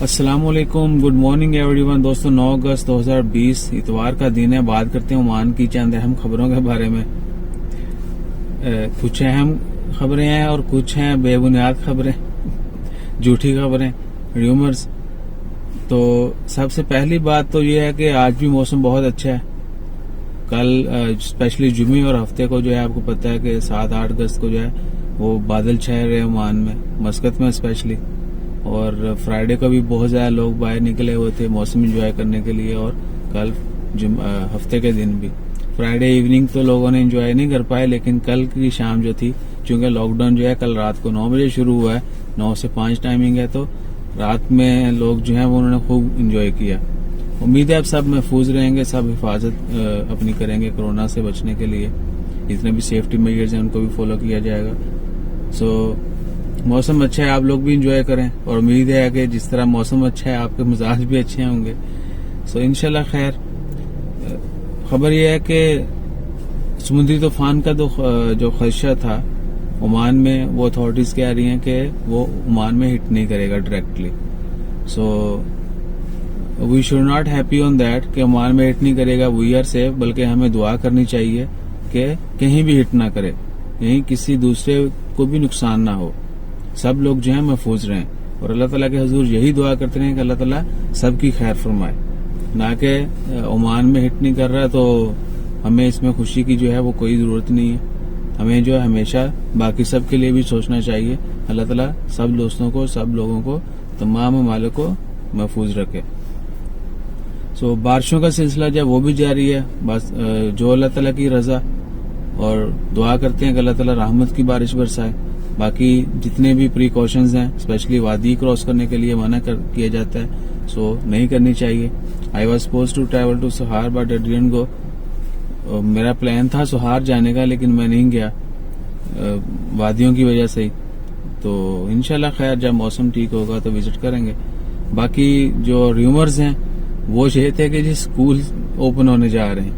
अस्सलामुअलैकुम, good morning everyone. दोस्तों 9 अगस्त 2020 इतवार का दिन है। बात करते हैं ओमान की चंद अहम खबरों के बारे में। कुछ अहम खबरें हैं और कुछ हैं बेबुनियाद खबरें, झूठी खबरें, र्यूमर्स। तो सबसे पहली बात तो ये है कि आज भी मौसम बहुत अच्छा है। कल स्पेशली जुमे और हफ्ते को जो है आपको पता है कि 7-8 अगस्त को जो है वो बादल छाए रहे ओमान में, मस्कत में स्पेशली। और फ्राइडे को भी बहुत ज्यादा लोग बाहर निकले हुए थे मौसम एंजॉय करने के लिए। और कल हफ्ते के दिन भी फ्राइडे इवनिंग तो लोगों ने एंजॉय नहीं कर पाए, लेकिन कल की शाम जो थी, चूंकि लॉकडाउन जो है कल रात को 9 बजे शुरू हुआ है, 9 से 5 टाइमिंग है, तो रात में लोग जो है वो उन्होंने खूब एंजॉय किया। उम्मीद है अब सब महफूज रहेंगे, सब हिफाजत अपनी करेंगे कोरोना से बचने के लिए। जितने भी सेफ्टी मेजर्स हैं उनको भी फॉलो किया जाएगा। सो मौसम अच्छा है, आप लोग भी एंजॉय करें और उम्मीद है कि जिस तरह मौसम अच्छा है आपके मिजाज भी अच्छे होंगे। सो इंशाल्लाह खैर। खबर यह है कि समुद्री तूफान का जो खदशा था ओमान में, वो अथॉरिटीज कह रही हैं कि वो ओमान में हिट नहीं करेगा directly. So we should not happy on that कि ओमान में हिट नहीं करेगा, वी आर सेफ। बल्कि हमें दुआ करनी चाहिए कि कहीं भी हिट ना करे, कहीं किसी दूसरे को भी नुकसान ना हो, सब लोग जो है महफूज रहें। और अल्लाह ताला के हुजूर यही दुआ करते रहे कि अल्लाह ताला सबकी खैर फरमाए। ना कि ओमान में हिट नहीं कर रहा तो हमें इसमें खुशी की जो है वो कोई जरूरत नहीं है। हमें जो है हमेशा बाकी सब के लिए भी सोचना चाहिए। अल्लाह ताला सब दोस्तों को, सब लोगों को, तमाम ममालिक को महफूज रखे। सो बारिशों का सिलसिला जो वो भी जारी है, बस जो अल्लाह ताला की रजा, और दुआ करते हैं कि अल्लाह ताला रहमत की बारिश बरसाए। बाकी जितने भी प्रिकॉशंस हैं, स्पेशली वादी क्रॉस करने के लिए मना किया जाता है, सो नहीं करनी चाहिए। I was suppose to travel to Sohar but I didn't go. मेरा प्लान था सोहार जाने का, लेकिन मैं नहीं गया वादियों की वजह से ही। तो इंशाल्लाह खैर जब मौसम ठीक होगा तो विजिट करेंगे। बाकी जो र्यूमर्स हैं वो ये थे कि जी स्कूल ओपन होने जा रहे हैं,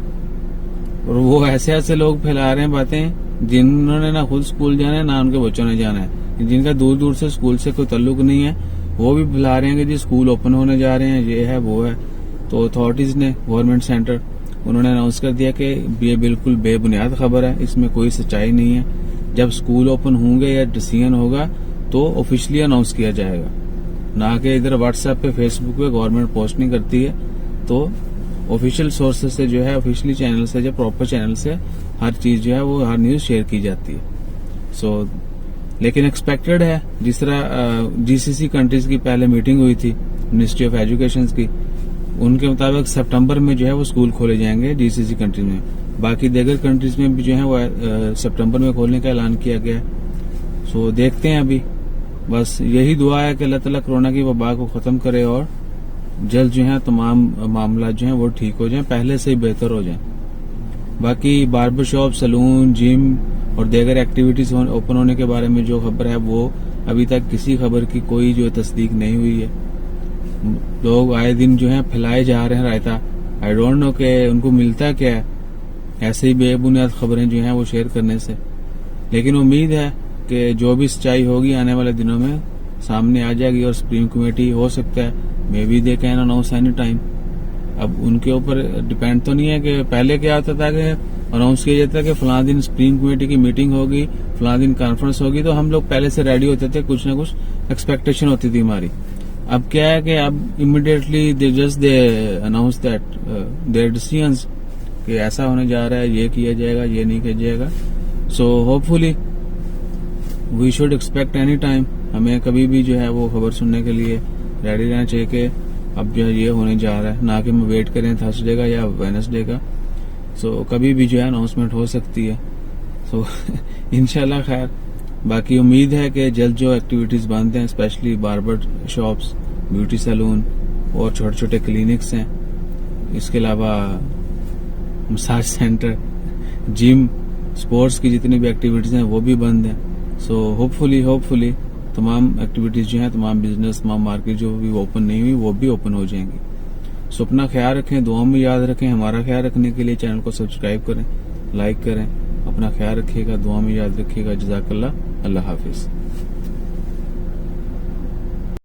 और वो ऐसे ऐसे लोग फैला रहे हैं बातें जिन्होंने ना खुद स्कूल जाना है ना उनके बच्चों ने जाना है। जिनका दूर दूर से स्कूल से कोई ताल्लुक नहीं है वो भी फैला रहे हैं कि जी स्कूल ओपन होने जा रहे हैं, ये है वो है। तो अथॉरिटीज ने, गवर्नमेंट सेंटर, उन्होंने अनाउंस कर दिया कि ये बिल्कुल बेबुनियाद खबर है, इसमें कोई सच्चाई नहीं है। जब स्कूल ओपन होंगे या डिसीजन होगा तो ऑफिशियली अनाउंस किया जाएगा, ना कि इधर व्हाट्सएप पे, फेसबुक पे गवर्नमेंट पोस्ट नहीं करती है। तो ऑफिशियल सोर्सेज से जो है, ऑफिशियली चैनल से, जो प्रॉपर चैनल से हर चीज जो है वो हर न्यूज शेयर की जाती है। सो लेकिन एक्सपेक्टेड है, जिस तरह जीसीसी कंट्रीज की पहले मीटिंग हुई थी मिनिस्ट्री ऑफ एजुकेशन की, उनके मुताबिक सितंबर में जो है वो स्कूल खोले जाएंगे जीसीसी कंट्रीज में। बाकी दीगर कंट्रीज में भी जो है वो सितंबर में खोलने का ऐलान किया गया। सो देखते हैं अभी। बस यही दुआ है कि अल्लाह ताला कोरोना की वबा को खत्म करे और जल्द जो है तमाम मामला जो है वो ठीक हो जाए, पहले से ही बेहतर हो जाए। बाकी बार्बर शॉप, सलून, जिम और दीगर एक्टिविटीज ओपन होने के बारे में जो खबर है वो अभी तक किसी खबर की कोई जो तस्दीक नहीं हुई है। लोग आए दिन जो है फैलाए जा रहे हैं रायता। आई डोंट नो कि उनको मिलता क्या है ऐसे ही बेबुनियाद खबरें जो हैं वो शेयर करने से। लेकिन उम्मीद है कि जो भी सच्चाई होगी आने वाले दिनों में सामने आ जाएगी, और सुप्रीम कमेटी हो सकता है may be they can announce any time. अब उनके ऊपर डिपेंड तो नहीं है कि पहले क्या होता था कि अनाउंस किया जाता कि फलां दिन सुप्रीम कमेटी की मीटिंग होगी, फलां दिन कॉन्फ्रेंस होगी, तो हम लोग पहले से रेडी होते थे, कुछ ना कुछ एक्सपेक्टेशन होती थी हमारी। अब क्या है कि अब immediately they announce that their decisions कि ऐसा होने जा रहा है, ये किया जाएगा, ये नहीं किया जाएगा। So hopefully we should expect any time. हमें कभी भी जो है वो खबर सुनने के लिए रेडी रहना चाहिए कि अब जो है ये होने जा रहा है, ना कि हम वेट करें थर्सडे का या वेडनेसडे का। सो कभी भी जो है अनाउंसमेंट हो सकती है। सो इंशाल्लाह खैर। बाकी उम्मीद है कि जल्द जो एक्टिविटीज बंद हैं, specially barber shops, beauty salon और छोटे छोटे क्लिनिक्स हैं, इसके अलावा मसाज सेंटर, जिम, स्पोर्ट्स की जितनी भी एक्टिविटीज हैं वो भी बंद हैं। सो होपफुली तमाम एक्टिविटीज जो हैं, तमाम बिजनेस, तमाम मार्केट जो भी ओपन नहीं हुई वो भी ओपन हो जाएंगी। सो अपना ख्याल रखें, दुआओं में याद रखें। हमारा ख्याल रखने के लिए चैनल को सब्सक्राइब करें, लाइक करें। अपना ख्याल रखिएगा, दुआ में याद रखिएगा। जज़ाकल्लाह। अल्लाह हाफिज।